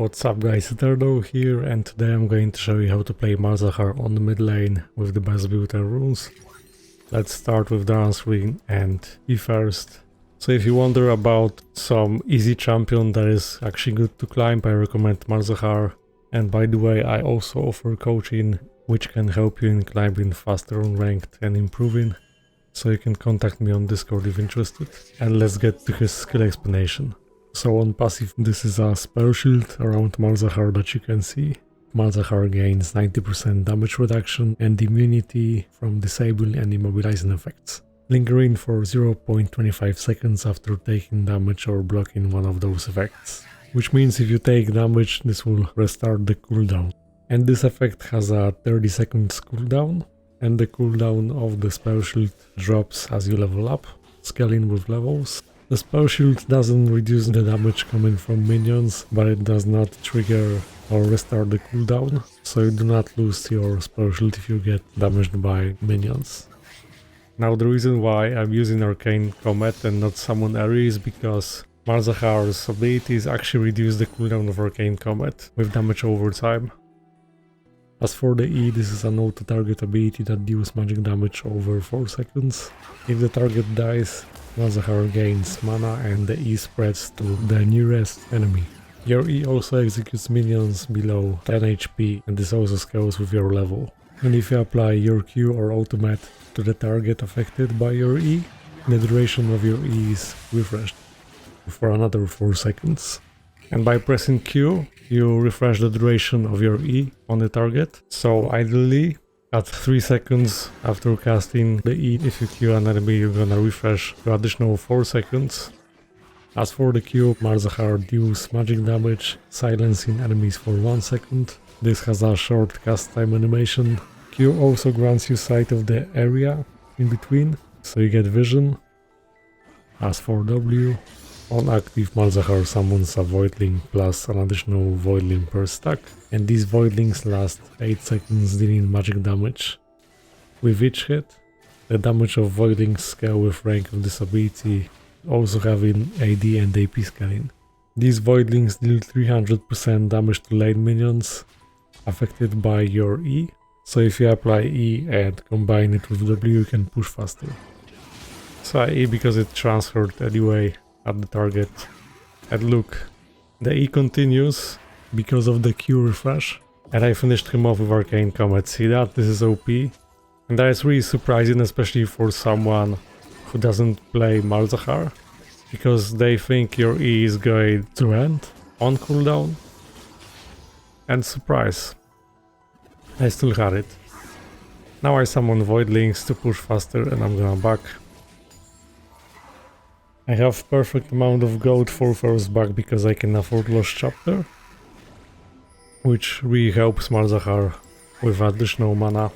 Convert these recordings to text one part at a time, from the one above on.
What's up guys, Eterno here, and today I'm going to show you how to play Malzahar on the mid lane with the best build and runes. Let's start with the answering and E first. So if you wonder about some easy champion that is actually good to climb, I recommend Malzahar. And by the way, I also offer coaching which can help you in climbing faster on ranked and improving. So you can contact me on Discord if interested. And let's get to his skill explanation. So on passive, this is a spell shield around Malzahar that you can see. Malzahar gains 90% damage reduction and immunity from disabling and immobilizing effects, lingering for 0.25 seconds after taking damage or blocking one of those effects. Which means if you take damage, this will restart the cooldown. And this effect has a 30 seconds cooldown, and the cooldown of the spell shield drops as you level up, scaling with levels. The spell shield doesn't reduce the damage coming from minions, but it does not trigger or restart the cooldown, so you do not lose your spell shield if you get damaged by minions. Now the reason why I'm using Arcane Comet and not Summon Eri is because Malzahar's abilities actually reduce the cooldown of Arcane Comet with damage over time. As for the E, this is an auto-target ability that deals magic damage over 4 seconds. If the target dies, Malzahar gains mana and the E spreads to the nearest enemy. Your E also executes minions below 10 HP, and this also scales with your level. And if you apply your Q or ultimate to the target affected by your E, the duration of your E is refreshed for another 4 seconds. And by pressing Q, you refresh the duration of your E on the target. So ideally, at 3 seconds after casting the E, if you Q an enemy, you're gonna refresh the additional 4 seconds. As for the Q, Malzahar deals magic damage, silencing enemies for 1 second. This has a short cast time animation. Q also grants you sight of the area in between, so you get vision. As for W, on active, Malzahar summons a Voidling plus an additional Voidling per stack, and these Voidlings last 8 seconds dealing magic damage. With each hit, the damage of Voidlings scale with rank of this ability, also having AD and AP scaling. These Voidlings deal 300% damage to lane minions affected by your E, so if you apply E and combine it with W, you can push faster. So I E because it transferred anyway at the target. And look, the E continues because of the Q refresh, and I finished him off with Arcane Comet. See that? This is OP, and that is really surprising, especially for someone who doesn't play Malzahar, because they think your E is going to end on cooldown. And surprise, I still had it. Now I summon Voidlings to push faster, and I'm gonna back. I have perfect amount of gold for first back because I can afford Lost Chapter, which really helps Malzahar with additional mana,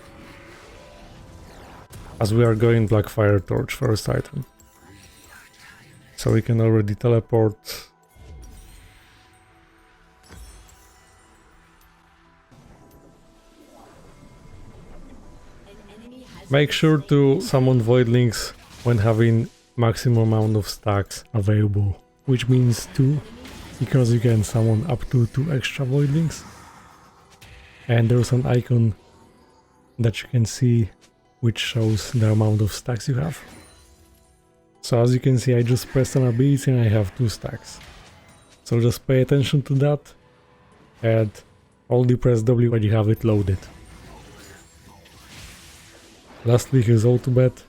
as we are going Blackfire Torch first item. So we can already teleport. Make sure to summon Voidlings when having maximum amount of stacks available, which means 2, because you can summon up to 2 extra Voidlings. And there's an icon that you can see which shows the amount of stacks you have. So as you can see, I just pressed an ability and I have 2 stacks. So just pay attention to that and only press W when you have it loaded. Lastly, his ultimate.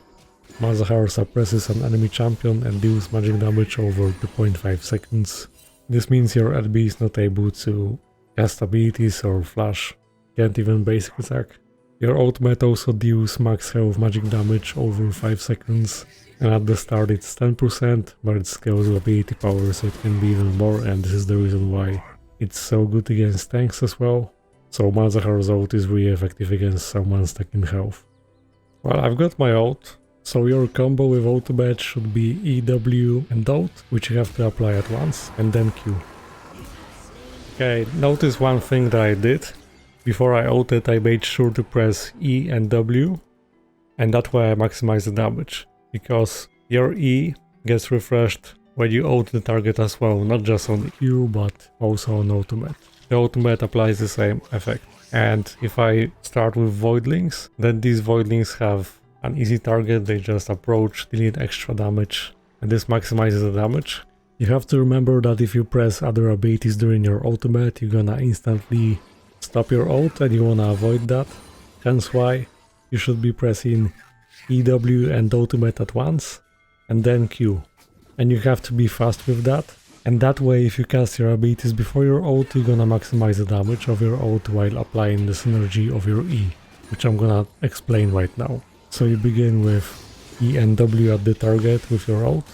Malzahar suppresses an enemy champion and deals magic damage over 2.5 seconds. This means your enemy is not able to cast abilities or flash, can't even basic attack. Your ultimate also deals max health magic damage over 5 seconds, and at the start it's 10%, but it scales with ability power, so it can be even more, and this is the reason why it's so good against tanks as well. So Malzahar's ult is really effective against someone stuck in health. Well, I've got my ult. So your combo with ultimate should be EW and ult, which you have to apply at once, and then Q. Okay, notice one thing that I did. Before I ulted, I made sure to press E and W, and that way I maximize the damage, because your E gets refreshed when you ult the target as well, not just on Q but also on ultimate. The ultimate applies the same effect. And if I start with Voidlings, then these Voidlings have an easy target, they just approach, delete extra damage, and this maximizes the damage. You have to remember that if you press other abilities during your ultimate, you're gonna instantly stop your ult and you wanna avoid that. Hence why you should be pressing EW and ultimate at once, and then Q. And you have to be fast with that. And that way, if you cast your abilities before your ult, you're gonna maximize the damage of your ult while applying the synergy of your E, which I'm gonna explain right now. So you begin with E and W at the target with your ult,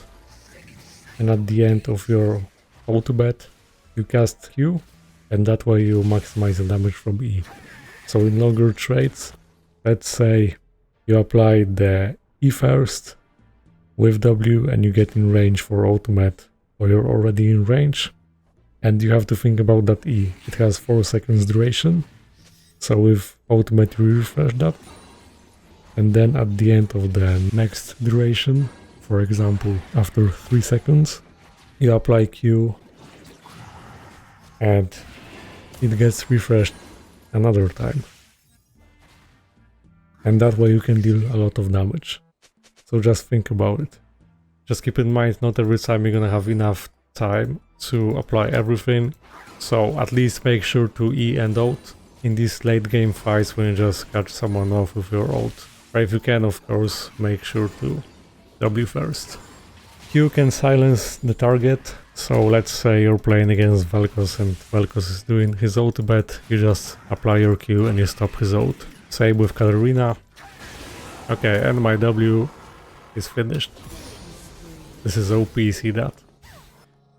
and at the end of your ultimate, you cast Q, and that way you maximize the damage from E. So in longer trades, let's say you apply the E first with W and you get in range for ultimate, or you're already in range, and you have to think about that E. It has 4 seconds duration, so with ultimate you refresh that, and then at the end of the next duration, for example after 3 seconds, you apply Q and it gets refreshed another time. And that way you can deal a lot of damage. So just think about it. Just keep in mind, not every time you're gonna have enough time to apply everything, so at least make sure to E and ult in these late game fights when you just catch someone off with your ult. Or if you can, of course, make sure to W first. Q can silence the target, so let's say you're playing against Vel'Koz and Vel'Koz is doing his ultimate, you just apply your Q and you stop his ult. Same with Katarina. Okay, and my W is finished. This is OP, see that?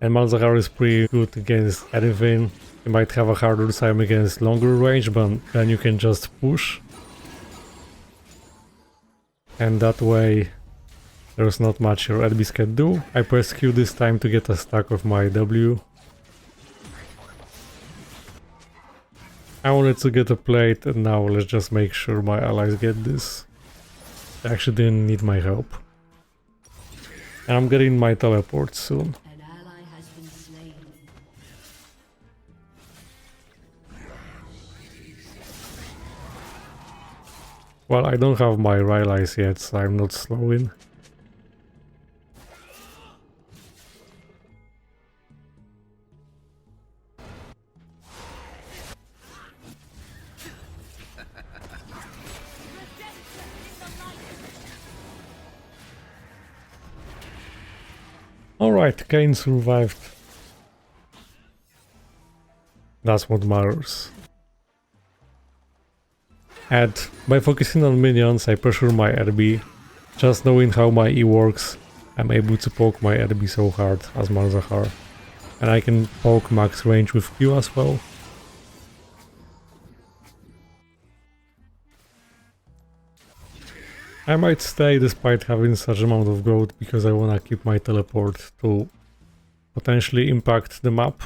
And Malzahar is pretty good against anything. You might have a harder time against longer range, but then you can just push. And that way there's not much your enemies can do. I press Q this time to get a stack of my W. I wanted to get a plate, and now let's just make sure my allies get this. They actually didn't need my help. And I'm getting my teleport soon. An ally has been slain. Well, I don't have my Rylai's yet, so I'm not slowing. Alright, Kane survived. That's what matters. And by focusing on minions, I pressure my RB. Just knowing how my E works, I'm able to poke my RB so hard as Malzahar. And I can poke max range with Q as well. I might stay despite having such amount of growth because I wanna keep my teleport to potentially impact the map.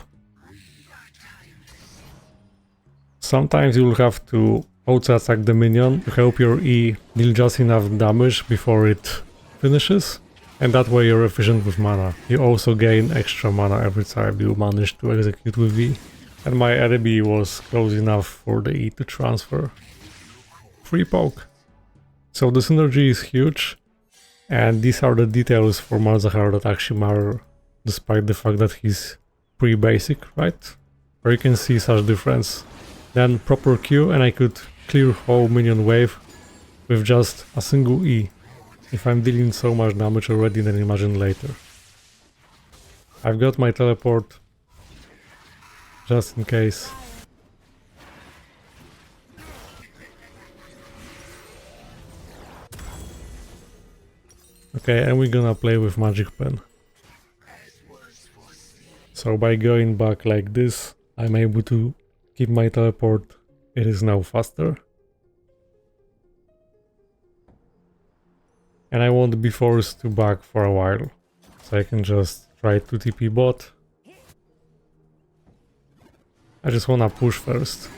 Sometimes you'll have to auto-attack the minion to help your E deal just enough damage before it finishes, and that way you're efficient with mana. You also gain extra mana every time you manage to execute with E, and my RB was close enough for the E to transfer. Free poke. So the synergy is huge, and these are the details for Malzahar that actually matter, despite the fact that he's pretty basic, right? Where you can see such difference. Then proper Q and I could clear whole minion wave with just a single E. If I'm dealing so much damage already, then imagine later. I've got my teleport, just in case. Okay, and we're gonna play with Magic Pen. So by going back like this, I'm able to keep my teleport. It is now faster. And I won't be forced to back for a while. So I can just try to TP bot. I just wanna push first.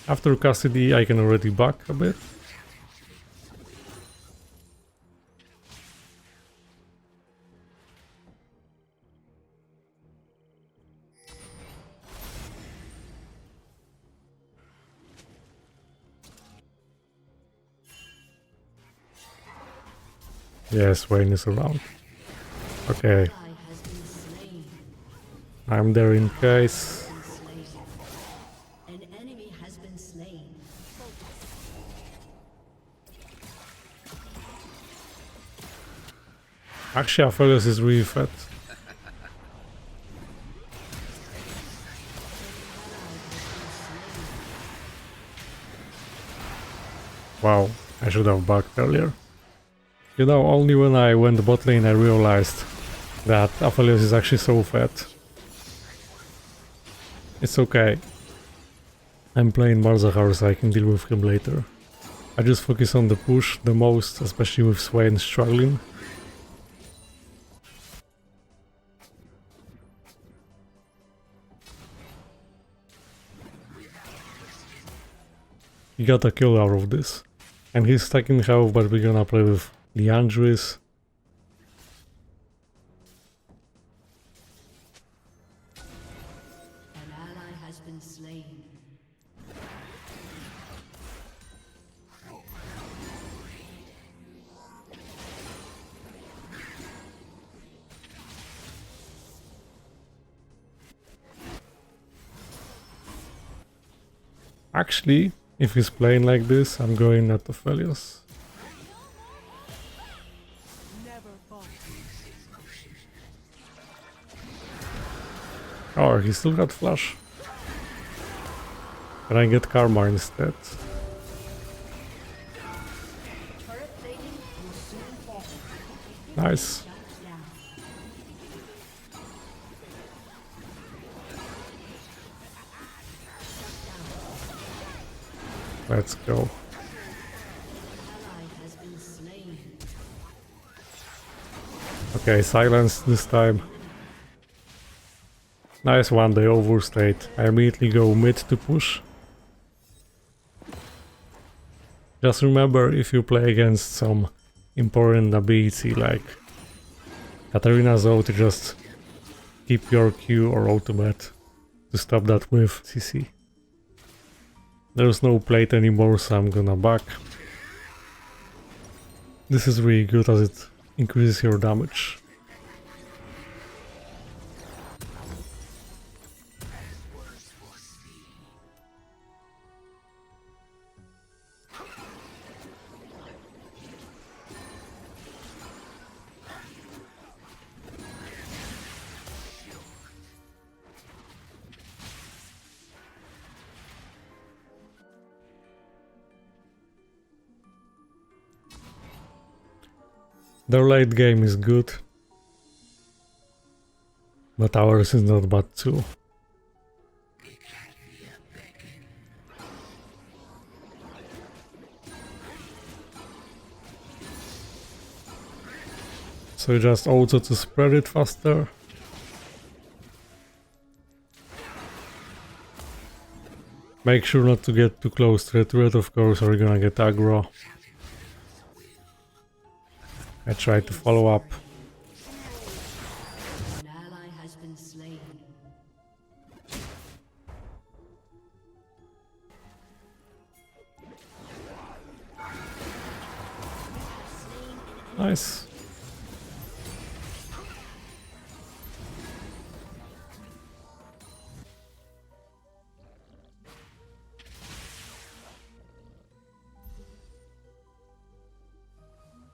After custody I can already back a bit. Yes, Wayne is around. Okay, I'm there in case. An enemy has been slain. Actually, Aphelios is really fat. Wow, I should have backed earlier. You know, only when I went bot lane I realized that Aphelios is actually so fat. It's okay. I'm playing Malzahar so I can deal with him later. I just focus on the push the most, especially with Swain struggling. He got a kill out of this. And he's stacking health, but we're gonna play with Leandris. An ally has been slain. Actually, if he's playing like this, I'm going at Aphelios. Oh, he still got flash. Can I get Karma instead? Nice. Let's go. Okay, silence this time. Nice one, they overstayed. I immediately go mid to push. Just remember, if you play against some important ability like Katarina's ult, just keep your Q or ultimate to stop that with CC. There's no plate anymore, so I'm gonna back. This is really good as it increases your damage. Their late game is good, but ours is not bad too. So just also to spread it faster. Make sure not to get too close to the turret, of course, or you're gonna get aggro. I try to follow up. An ally has been slain. Nice.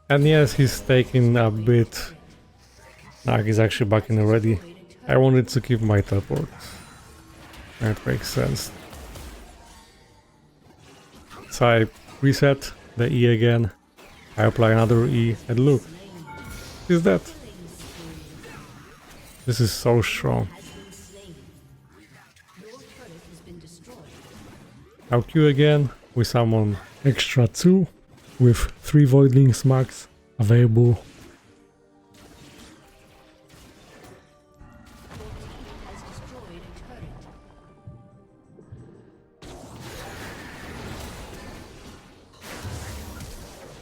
And yes, he's taking a bit. Nah, he's actually backing already. I wanted to keep my teleport. That makes sense. So I reset the E again. I apply another E, and look, is that? This is so strong. Now Q again, we summon extra 2 with 3 Voidlings max available.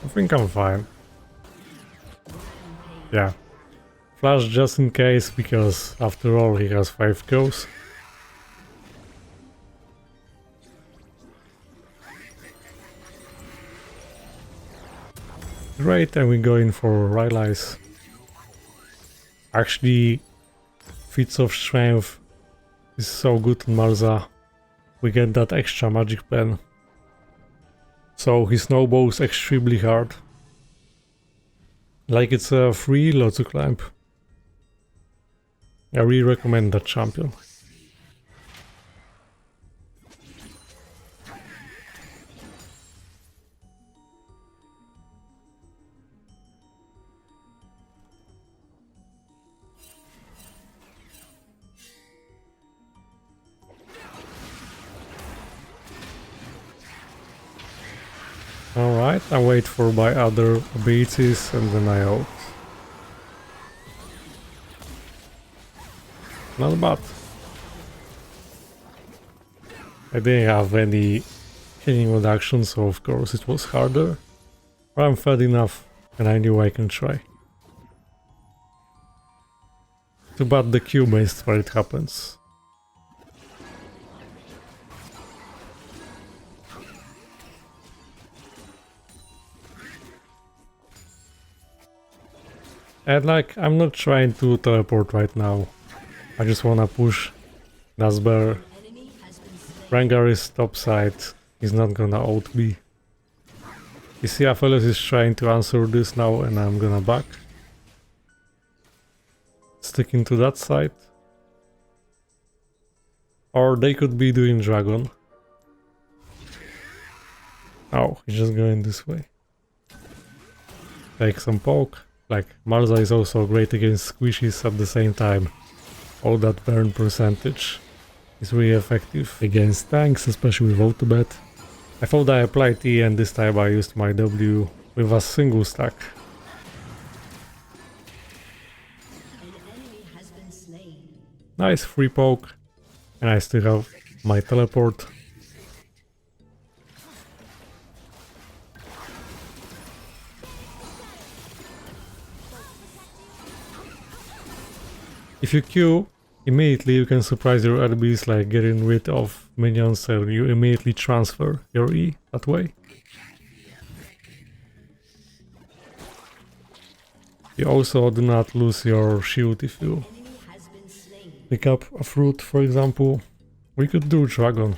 I think I'm fine. Yeah. Flash just in case, because after all he has 5 goes. Great, and we go in for Rylai's. Actually, feats of strength is so good on Malza. We get that extra magic pen. So he snowballs extremely hard. Like it's a free elo to climb. I really recommend that champion. Alright, I wait for my other abilities and then I ult. Not bad. I didn't have any healing reduction, so of course it was harder. But I'm fed enough and I knew I can try. Too bad the Q missed where it happens. And like, I'm not trying to teleport right now. I just wanna push. That's better. Rengar is topside. He's not gonna ult me. You see, Aphelios is trying to answer this now and I'm gonna back. Sticking to that side. Or they could be doing dragon. Oh, he's just going this way. Take some poke. Like, Malza is also great against squishies at the same time. All that burn percentage is really effective against tanks, especially with Autobet. I thought I applied E and this time I used my W with a single stack. Nice free poke. And I still have my teleport. If you Q, immediately you can surprise your enemies, like getting rid of minions, and you immediately transfer your E that way. You also do not lose your shield if you pick up a fruit, for example. We could do dragon.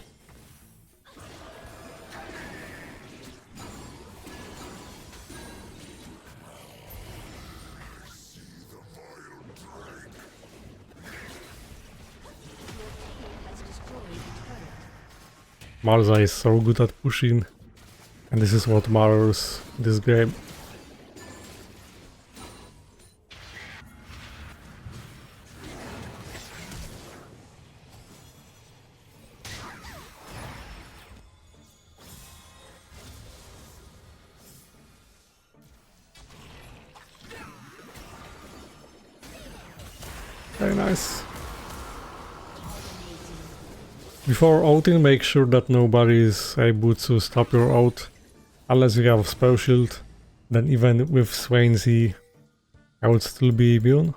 Malza is so good at pushing, and this is what matters in this game. Very nice. Before ulting, make sure that nobody is able to stop your ult, unless you have spell shield. Then even with Swain's E, I would still be immune.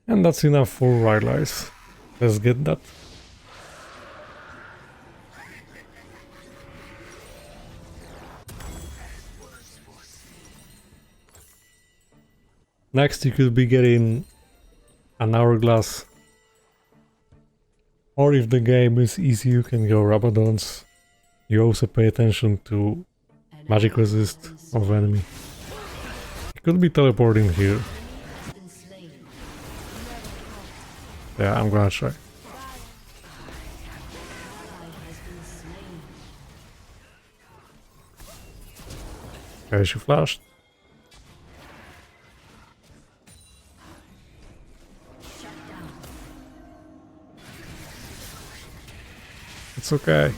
And that's enough for Rylai's. Let's get that. Next you could be getting an hourglass. Or if the game is easy, you can go Rabadons. You also pay attention to magic resist of enemy. You could be teleporting here. Yeah, I'm gonna try. Okay, she flashed. It's okay.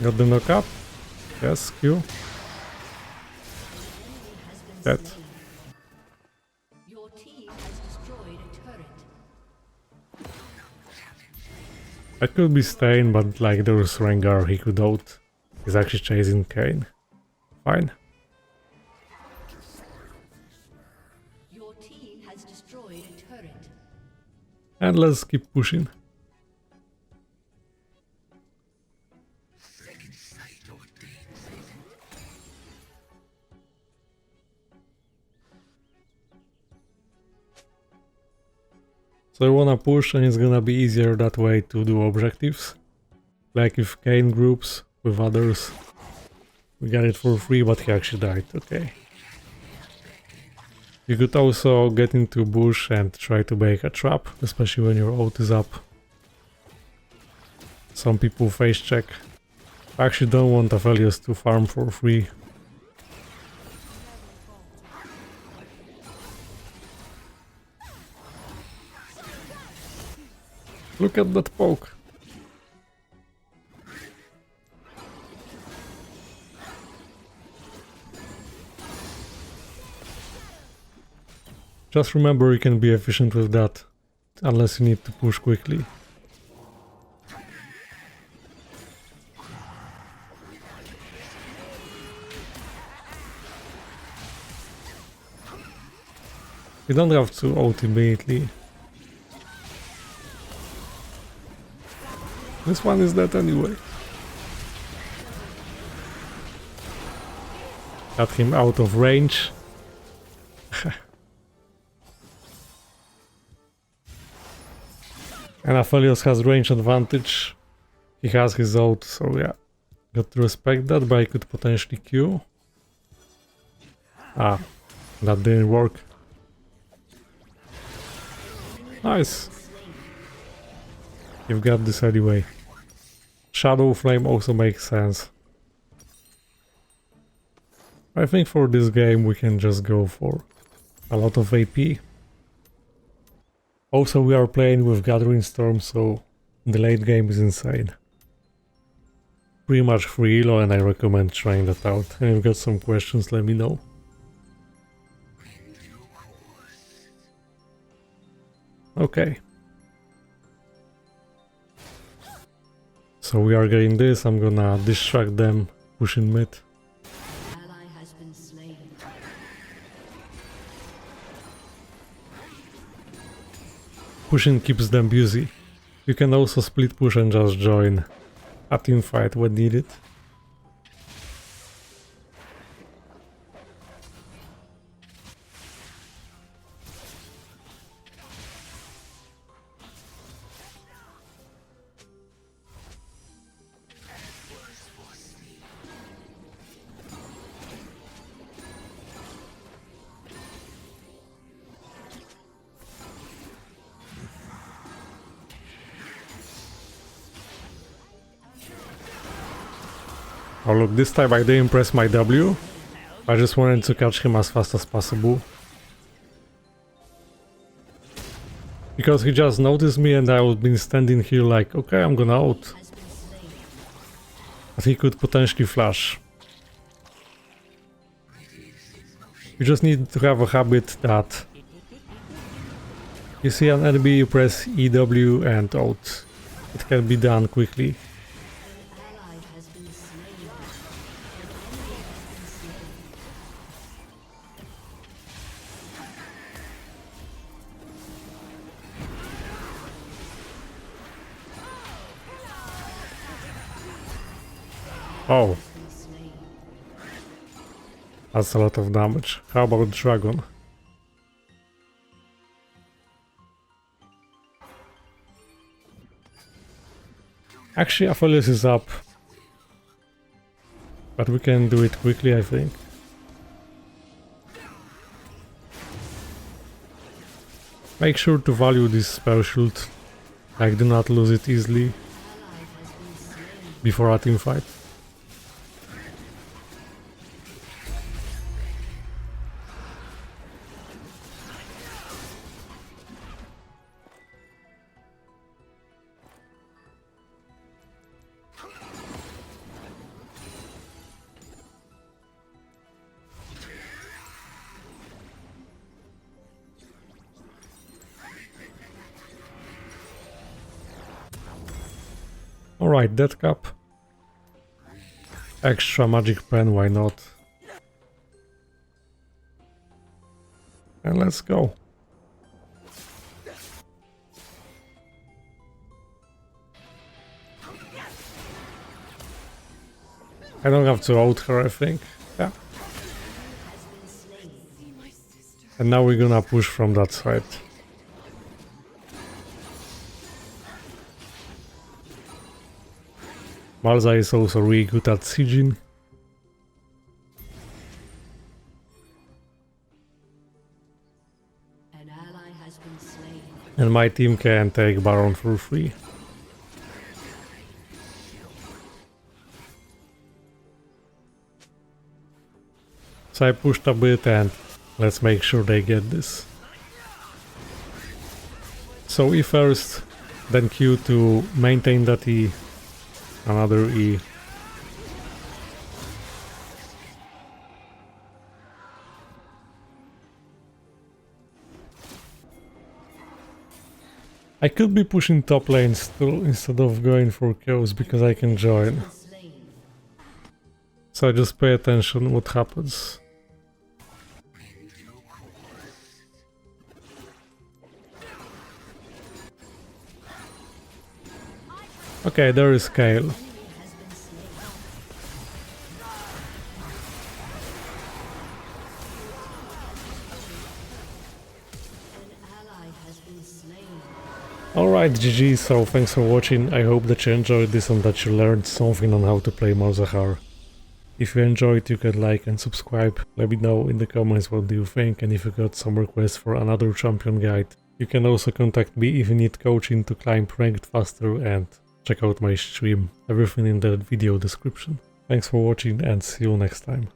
Got the knock up? Yes, Q. Dead. Your team has destroyed a turret. I could be staying, but like there's Rengar, he could ult. He's actually chasing Kayn. Fine. Your team has destroyed a turret. And let's keep pushing. So I wanna push and it's gonna be easier that way to do objectives. Like if Kayn groups with others. We got it for free, but he actually died, okay. You could also get into bush and try to make a trap, especially when your ult is up. Some people face check. I actually don't want Aphelios to farm for free. Look at that poke. Just remember you can be efficient with that, unless you need to push quickly. You don't have to ult immediately. This one is dead anyway. Got him out of range. And Aphelios has range advantage. He has his ult, so yeah. Got to respect that, but I could potentially Q. Ah, that didn't work. Nice. You've got this anyway. Shadow Flame also makes sense. I think for this game we can just go for a lot of AP. Also we are playing with Gathering Storm, so the late game is insane. Pretty much free elo and I recommend trying that out. And if you've got some questions, let me know. Okay. So we are getting this, I'm gonna distract them, pushing mid. Ally has been slain. Pushing keeps them busy. You can also split push and just join a team fight when needed. Oh look, this time I didn't press my W. I just wanted to catch him as fast as possible. Because he just noticed me and I would been standing here like, okay, I'm gonna out. Has been slain. But he could potentially flash. You just need to have a habit that you see an enemy, you press EW and out. It can be done quickly. Ally has been slain. Oh, that's a lot of damage. How about Dragon? Actually, Aphelios is up. But we can do it quickly, I think. Make sure to value this spell shield. Like, do not lose it easily before a team fight. Alright, Death Cup. Extra magic pen, why not? And let's go. I don't have to out her, I think. Yeah. And now we're gonna push from that side. Malzahar is also really good at sieging. An ally has been slain. And my team can take Baron for free. So I pushed a bit and let's make sure they get this. So E first, then Q to maintain that E, another E. I could be pushing top lane still instead of going for kills because I can join. So just pay attention what happens. Okay, there is Kale. Alright, GG, so thanks for watching. I hope that you enjoyed this and that you learned something on how to play Malzahar. If you enjoyed, you can like and subscribe. Let me know in the comments what do you think, and if you got some requests for another champion guide. You can also contact me if you need coaching to climb ranked faster, and check out my stream. Everything in the video description. Thanks for watching and see you next time.